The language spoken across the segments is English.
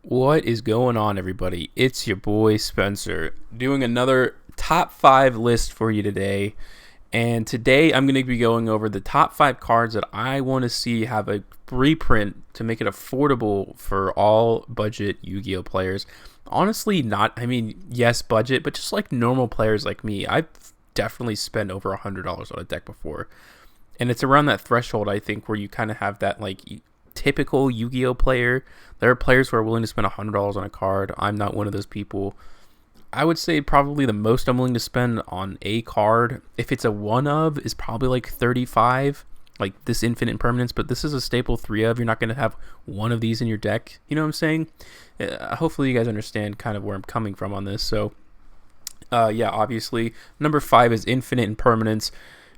What is going on, everybody? It's your boy Spencer doing another top 5 list for you today. And today I'm going to be going over the top 5 cards that I want to see have a reprint to make it affordable for all budget Yu-Gi-Oh players. Honestly, yes, budget, but just like normal players like me. I've definitely spent over $100 on a deck before. And it's around that threshold, I think, where you kind of have that like typical Yu-Gi-Oh player. There are players who are willing to spend $100 on a card. I'm not one of those people. I would say probably the most I'm willing to spend on a card, if it's a one of, is probably like 35, like this Infinite Impermanence, but this is a staple 3 of. You're not going to have one of these in your deck. You know what I'm saying? Hopefully you guys understand kind of where I'm coming from on this. So, obviously, number 5 is Infinite Impermanence.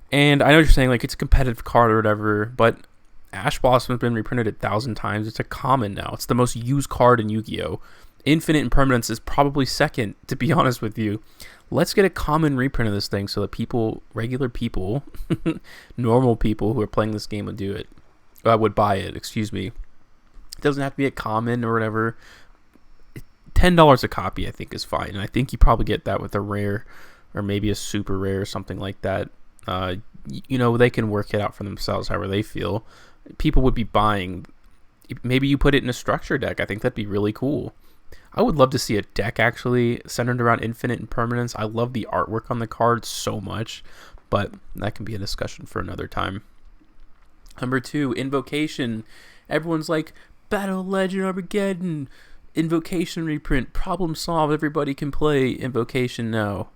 And I know you're saying like it's a competitive card or whatever, but Ash Blossom has been reprinted 1,000 times. It's a common now. It's the most used card in Yu-Gi-Oh! Infinite Impermanence is probably second, to be honest with you. Let's get a common reprint of this thing so that people, regular people, normal people who are playing this game would do it. Would buy it, excuse me. It doesn't have to be a common or whatever. $10 a copy, I think, is fine. And I think you probably get that with a rare or maybe a super rare or something like that. They can work it out for themselves however they feel. People would be buying. Maybe you put it in a structure deck. I think that'd be really cool. I would love to see a deck actually centered around Infinite Impermanence. I love the artwork on the card so much, but that can be a discussion for another time. Number 2, Invocation. Everyone's like, Battle Legend Armageddon, Invocation reprint, problem solved, everybody can play Invocation now.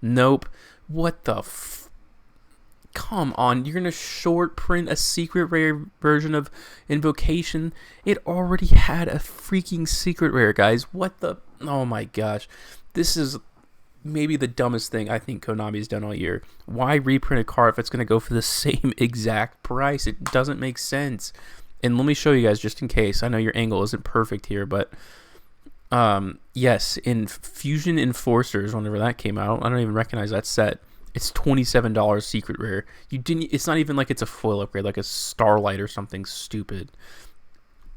Nope. What the Come on, you're going to short print a secret rare version of Invocation? It already had a freaking secret rare, guys. Oh my gosh. This is maybe the dumbest thing I think Konami's done all year. Why reprint a card if it's going to go for the same exact price? It doesn't make sense. And let me show you guys just in case. I know your angle isn't perfect here, but yes, in Fusion Enforcers, whenever that came out, I don't even recognize that set. It's $27 secret rare. It's not even like it's a foil upgrade, like a Starlight or something stupid.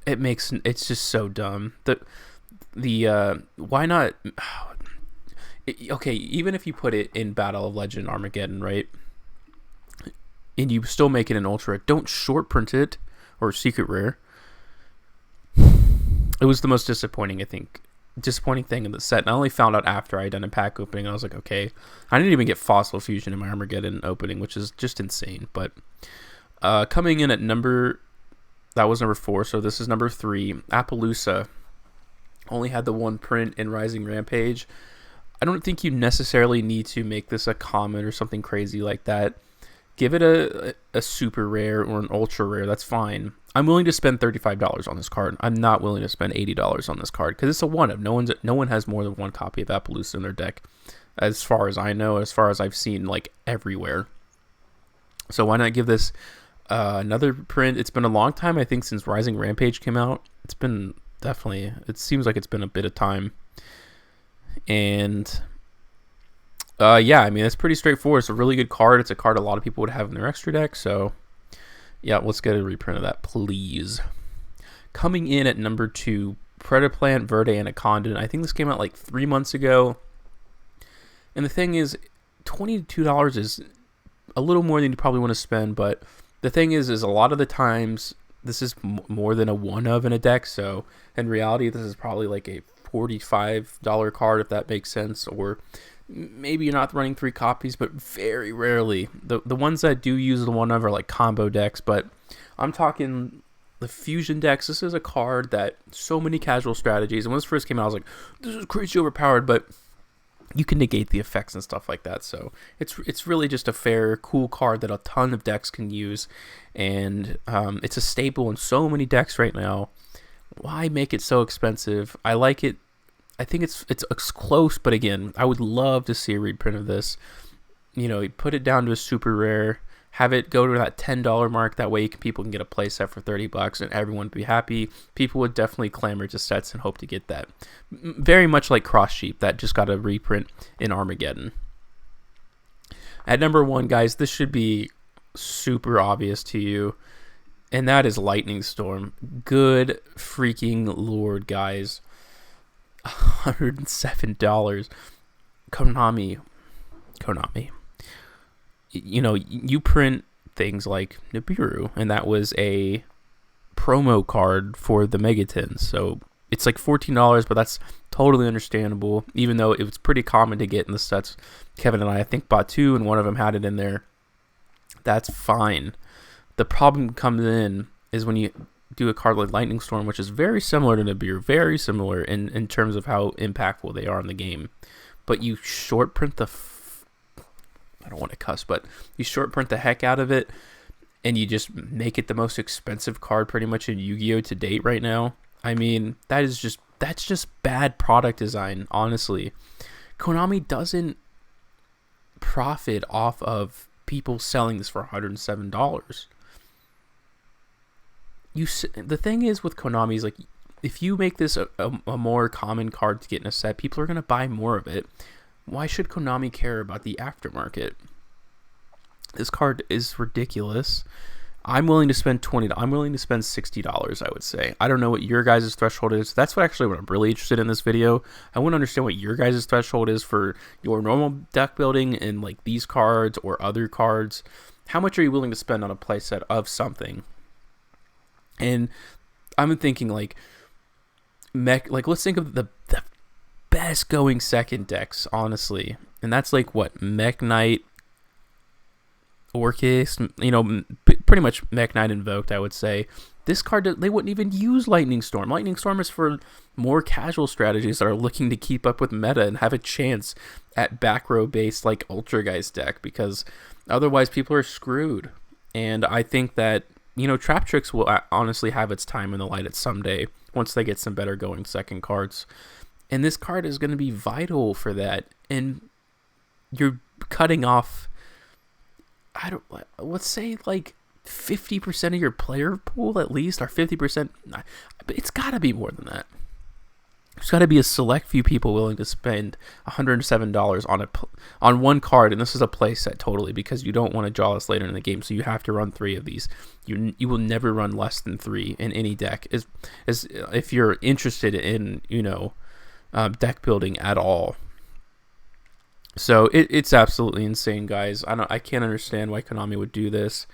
It's just so dumb. Why not? Okay, even if you put it in Battle of Legend Armageddon, right? And you still make it an ultra, don't short print it or secret rare. It was the most disappointing thing in the set. And I only found out after I had done a pack opening. I was like, okay. I didn't even get Fossil Fusion in my Armageddon opening, which is just insane. But coming in at that was number 4, so this is number 3. Appaloosa only had the one print in Rising Rampage. I don't think you necessarily need to make this a common or something crazy like that. Give it a super rare or an ultra rare. That's fine. I'm willing to spend $35 on this card. I'm not willing to spend $80 on this card because it's a one of. No one has more than one copy of Appaloosa in their deck, as far as I know, as far as I've seen, like everywhere. So why not give this another print? It's been a long time, I think, since Rising Rampage came out. It seems like it's been a bit of time. And it's pretty straightforward. It's a really good card. It's a card a lot of people would have in their extra deck. So, yeah, let's get a reprint of that, please. Coming in at number 2, Predaplant, Verde Anaconda. I think this came out like 3 months ago. And the thing is, $22 is a little more than you probably want to spend. But the thing is a lot of the times, this is more than a one of in a deck. So, in reality, this is probably like a $45 card, if that makes sense. Or maybe you're not running 3 copies, but very rarely. The ones that do use the one of are like combo decks, but I'm talking the fusion decks. This is a card that so many casual strategies, and when this first came out, I was like, this is crazy overpowered, but you can negate the effects and stuff like that. So it's really just a fair, cool card that a ton of decks can use, and it's a staple in so many decks right now. Why make it so expensive? I like it. I think it's close, but again, I would love to see a reprint of this. You put it down to a super rare, have it go to that $10 mark. That way, people can get a playset for $30, and everyone would be happy. People would definitely clamor to sets and hope to get that. Very much like Cross Sheep that just got a reprint in Armageddon. At number 1, guys, this should be super obvious to you. and that is Lightning Storm. Good freaking lord, guys. $107. Konami. You know, you print things like Nibiru, and that was a promo card for the Megatins. So it's like $14, but that's totally understandable, even though it was pretty common to get in the sets. Kevin and I think, bought 2, and one of them had it in there. That's fine. The problem comes in is when you do a card like Lightning Storm, which is very similar to Nibiru, very similar in terms of how impactful they are in the game. But you short print I don't want to cuss, but you short print the heck out of it, and you just make it the most expensive card pretty much in Yu-Gi-Oh! To date right now. I mean, that's just bad product design, honestly. Konami doesn't profit off of people selling this for $107. The thing is with Konami is, like, if you make this a more common card to get in a set, people are going to buy more of it. Why should Konami care about the aftermarket? This card is ridiculous. I'm willing to spend $20. I'm willing to spend $60, I would say. I don't know what your guys' threshold is. That's what I'm really interested in this video. I want to understand what your guys' threshold is for your normal deck building and like these cards or other cards. How much are you willing to spend on a playset of something? And I'm thinking like let's think of the best going second decks, honestly. And that's like what? Mech Knight, Orcus, you know, pretty much Mech Knight Invoked, I would say. This card, they wouldn't even use Lightning Storm. Lightning Storm is for more casual strategies that are looking to keep up with meta and have a chance at back row based like Ultra Guys deck, because otherwise people are screwed. And I think that, you know, Trap Tricks will honestly have its time in the light at someday once they get some better going second cards. And this card is going to be vital for that. And you're cutting off, let's say like 50% of your player pool at least, or 50%. But it's got to be more than that. There's got to be a select few people willing to spend $107 on one card, and this is a play set totally, because you don't want to draw this later in the game, so you have to run 3 of these. You will never run less than 3 in any deck, as if you're interested in, you know, deck building at all. So it's absolutely insane, guys. I can't understand why Konami would do this.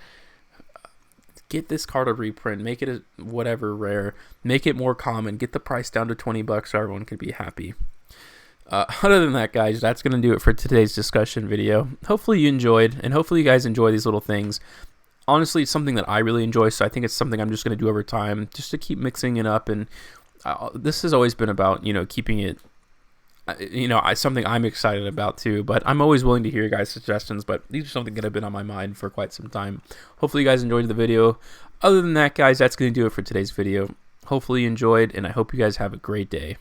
Get this card a reprint, make it a whatever rare, make it more common, get the price down to $20 so everyone can be happy. Other than that, guys, that's going to do it for today's discussion video. Hopefully you enjoyed, and hopefully you guys enjoy these little things. Honestly, it's something that I really enjoy, so I think it's something I'm just going to do over time, just to keep mixing it up. And this has always been about, you know, keeping it, you know, something I'm excited about too, but I'm always willing to hear your guys' suggestions. But these are something that have been on my mind for quite some time. Hopefully you guys enjoyed the video. Other than that, guys, that's going to do it for today's video. Hopefully you enjoyed, and I hope you guys have a great day.